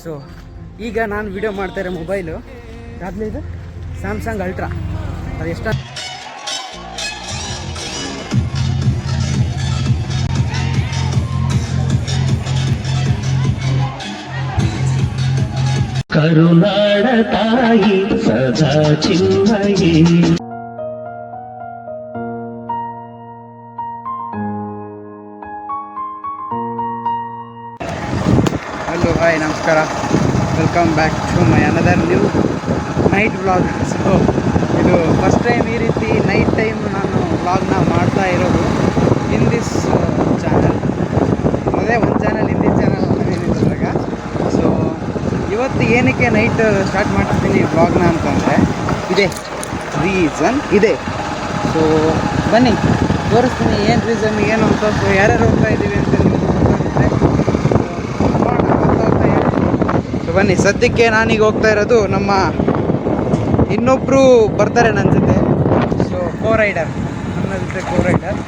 So ಈಗ ನಾನು video ಮಾಡ್ತಾ ಇರೋ ಮೊಬೈಲು ಯಾವ್ದು ಇದು ಸ್ಯಾಮ್ಸಂಗ್ ಅಲ್ಟ್ರಾ. ಅದು ಎಷ್ಟು ಕರುನಾಡ ತಾಯಿ ಸದಾ ಚಿನ್ಮಯಿ. ಹಲೋ ಹಾಯ್ ನಮಸ್ಕಾರ, welcome back to my another new night vlog. So ಇದು ಫಸ್ಟ್ ಟೈಮ್ ಈ ರೀತಿ ನೈಟ್ ಟೈಮ್ ನಾನು ವ್ಲಾಗ್ನ ಮಾಡ್ತಾ ಇರೋದು ಇನ್ ದಿಸ್ ಚಾನಲ್. ಅದೇ ಒಂದು ಚಾನಲ್ ಹಿಂದಿನ ಚಾನಲ್ ಏನಿದ್ರಾಗ. ಸೊ ಇವತ್ತು ಏನಕ್ಕೆ ನೈಟ್ ಸ್ಟಾರ್ಟ್ ಮಾಡ್ತೀನಿ ವ್ಲಾಗ್ನ ಅಂತಂದರೆ ಇದೆ ರೀಸನ್ ಇದೆ. ಸೊ ಬನ್ನಿ ತೋರಿಸ್ತೀನಿ ಏನು ರೀಸನ್ ಏನು ಅಂತ. ಸೊ ಯಾರ್ಯಾರು ಹೋಗ್ತಾ ಇದ್ದೀವಿ ಅಂತ ನಿಮ್ಗೆ ಗೊತ್ತಾಗುತ್ತೆ. ಸೊ ಬನ್ನಿ, ಸದ್ಯಕ್ಕೆ ನಾನೀಗ ಹೋಗ್ತಾ ಇರೋದು ನಮ್ಮ ಇನ್ನೊಬ್ಬರು ಬರ್ತಾರೆ ನನ್ನ ಜೊತೆ. ಸೊ ನನ್ನ ಜೊತೆ ಕೋ ರೈಡರ್,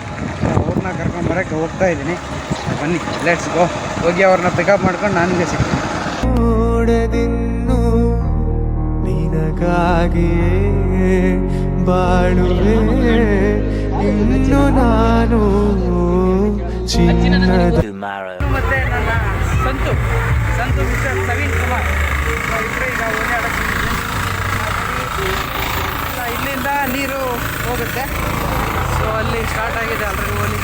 ಅವ್ರನ್ನ ಕರ್ಕೊಂಬರೋಕ್ಕೆ ಹೋಗ್ತಾ ಇದ್ದೀನಿ. ಬನ್ನಿ ಲೆಟ್ಸ್ ಗೋ. ಹೋಗಿ ಅವ್ರನ್ನ ಪಿಕಪ್ ಮಾಡ್ಕೊಂಡು ನನಗೆ ಸಿಗ್ತೀನಿ. ನೋಡದಿನ್ನು ನಿನಗಾಗಿ ಬಾಳುವೆ ಇನ್ನು ನಾನು ಚಿನ್ನದ. ಮತ್ತು ನನ್ನ ಸಂತು ಮಿಸ್ಟರ್ ನವೀನ್ ಕುಮಾರ್ ಇಬ್ಬರು ಈಗ ಓಡಾಡೋಕ್ಕಿದ್ದೀನಿ. ಇಲ್ಲಿಂದ ನೀರು ಹೋಗುತ್ತೆ. ಸೊ ಅಲ್ಲಿ ಸ್ಟಾರ್ಟ್ ಆಗಿದೆ ಆಲ್ರೆಡಿ ಓಲಿ.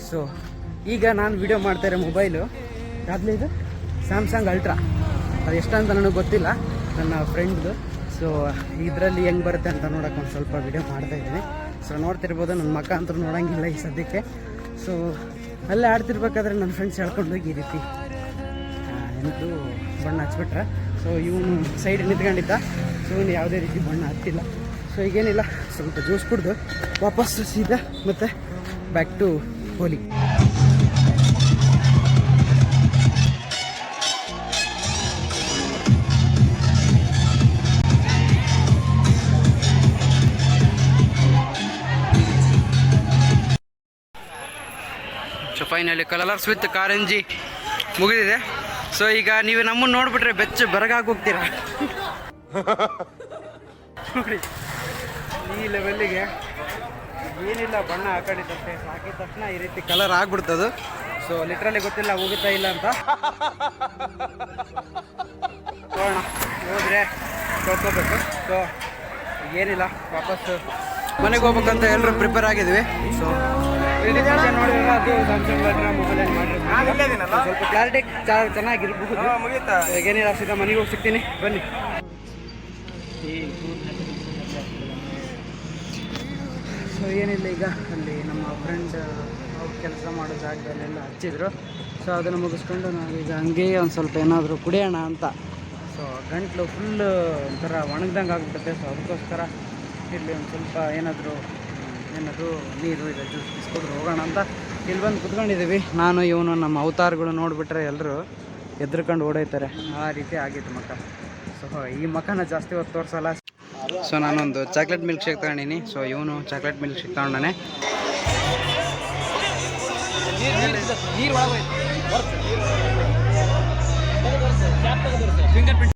ಸೊ ಈಗ ನಾನು ವಿಡಿಯೋ ಮಾಡ್ತಾ ಇರೋ ಮೊಬೈಲು ಯಾವ್ದು ಇದು ಸ್ಯಾಮ್ಸಂಗ್ ಅಲ್ಟ್ರಾ. ಅದು ಎಷ್ಟಂತ ನನಗೆ ಗೊತ್ತಿಲ್ಲ, ನನ್ನ ಫ್ರೆಂಡ್ದು. ಸೊ ಇದರಲ್ಲಿ ಹೆಂಗೆ ಬರುತ್ತೆ ಅಂತ ನೋಡೋಕೆ ಒಂದು ಸ್ವಲ್ಪ ವಿಡಿಯೋ ಮಾಡ್ತಾಯಿದ್ದೀನಿ. ಸೊ ನೋಡ್ತಿರ್ಬೋದು, ನನ್ನ ಮಕ್ಕ ಅಂತೂ ನೋಡೋಂಗಿಲ್ಲ ಈ ಸದ್ಯಕ್ಕೆ. ಸೊ ಅಲ್ಲೇ ಆಡ್ತಿರ್ಬೇಕಾದ್ರೆ ನನ್ನ ಫ್ರೆಂಡ್ಸ್ ಹೇಳ್ಕೊಂಡೋಗಿ ಈ ರೀತಿ ಎಂಟು ಬಣ್ಣ ಹಚ್ಬಿಟ್ರೆ. ಸೊ ಇವನು ಸೈಡ್ ನಿಂತ್ಕೊಂಡಿದ್ದ. ಸೊ ಇವನು ಯಾವುದೇ ರೀತಿ ಬಣ್ಣ ಹತ್ತಿಲ್ಲ. ಸೊ ಈಗೇನಿಲ್ಲ, ಸ್ವಲ್ಪ ಜ್ಯೂಸ್ ಕುಡಿದು ವಾಪಸ್ ಸೀದಾ ಮತ್ತು back to Holi. So finally colours with ಕಾರಂಜಿ ಮುಗಿದಿದೆ. ಸೊ ಈಗ ನೀವು ನಮ್ಮನ್ನು ನೋಡ್ಬಿಟ್ರೆ ಬೆರಗಾಗಿ ಹೋಗ್ತೀರಾ ನೋಡಿ. ಈ ಲೆವೆಲ್ಲಿಗೆ ಏನಿಲ್ಲ, ಬಣ್ಣ ಹಾಕೊಂಡಿದ್ದಷ್ಟೇ, ಹಾಕಿದ ತಕ್ಷಣ ಈ ರೀತಿ ಕಲರ್ ಆಗ್ಬಿಡ್ತದು. ಸೊ ಲಿಟ್ರಲಿ ಗೊತ್ತಿಲ್ಲ ಹೋಗುತ್ತಾ ಇಲ್ಲ ಅಂತ. ನೋಡೋಣ, ಹೋದರೆ ತೊಳ್ಕೊಬೇಕು. ಸೊ ಏನಿಲ್ಲ, ವಾಪಸ್ಸು ಮನೆಗೆ ಹೋಗ್ಬೇಕಂತ ಎಲ್ಲರೂ ಪ್ರಿಪೇರ್ ಆಗಿದ್ವಿ. ಸೊ ನೋಡಿದ್ರೆ ಅದು ಸ್ಯಾಮ್ಸಂಗ್ ಅಲ್ಟ್ರಾ ಮೊಬೈಲಲ್ಲಿ ಮಾಡಿರೋದು ಸ್ವಲ್ಪ ಕ್ಲಾರಿಟಿ ಚೆನ್ನಾಗಿರ್ಬಹುದು. ಏನಿಲ್ಲ, ಸೀದಾ ಮನೆಗೆ ಹೋಗಿ ಸಿಗ್ತೀನಿ, ಬನ್ನಿ. ಸೊ ಏನಿಲ್ಲ, ಈಗ ಅಲ್ಲಿ ನಮ್ಮ ಫ್ರೆಂಡ್ ಅವ್ರು ಕೆಲಸ ಮಾಡೋ ಜಾಗದಲ್ಲೆಲ್ಲ ಹಚ್ಚಿದ್ರು. ಸೊ ಅದನ್ನು ಮುಗಿಸ್ಕೊಂಡು ನಾವೀಗ ಹಂಗೆ ಒಂದು ಸ್ವಲ್ಪ ಏನಾದರೂ ಕುಡಿಯೋಣ ಅಂತ. ಸೊ ಗಂಟ್ಲು ಫುಲ್ ಒಂಥರ ಒಣಗ್ದಂಗೆ ಆಗಿಬಿಡುತ್ತೆ. ಸೊ ಅದಕ್ಕೋಸ್ಕರ ಇಲ್ಲಿ ಒಂದು ಸ್ವಲ್ಪ ಏನಾದರೂ ನೀರು ಇದೆ, ಜ್ಯೂಸ್ ಬಿಸ್ಕೊಟ್ರು ಹೋಗೋಣ ಅಂತ ಇಲ್ಲಿ ಬಂದು ಕುತ್ಕೊಂಡಿದ್ದೀವಿ. ನಾನು ಇವನು ನಮ್ಮ ಅವತಾರಗಳು ನೋಡಿಬಿಟ್ರೆ ಎಲ್ಲರೂ ಎದ್ರುಕೊಂಡು ಓಡೋಯ್ತಾರೆ. ಆ ರೀತಿ ಆಗಿತ್ತು ಮಕ್ಕ. ಸೊ ಈ ಮಕ್ಕನ ಜಾಸ್ತಿ ಹೊತ್ತು ತೋರಿಸಲ್ಲ. ಸೊ ನಾನೊಂದು ಚಾಕ್ಲೇಟ್ ಮಿಲ್ಕ್ ಶೇಕ್ ತಗೊಂಡಿನಿ. ಸೊ ಇವನು ಚಾಕ್ಲೇಟ್ ಮಿಲ್ಕ್ ಶೇಕ್ ತಗೊಂಡಾನೆ.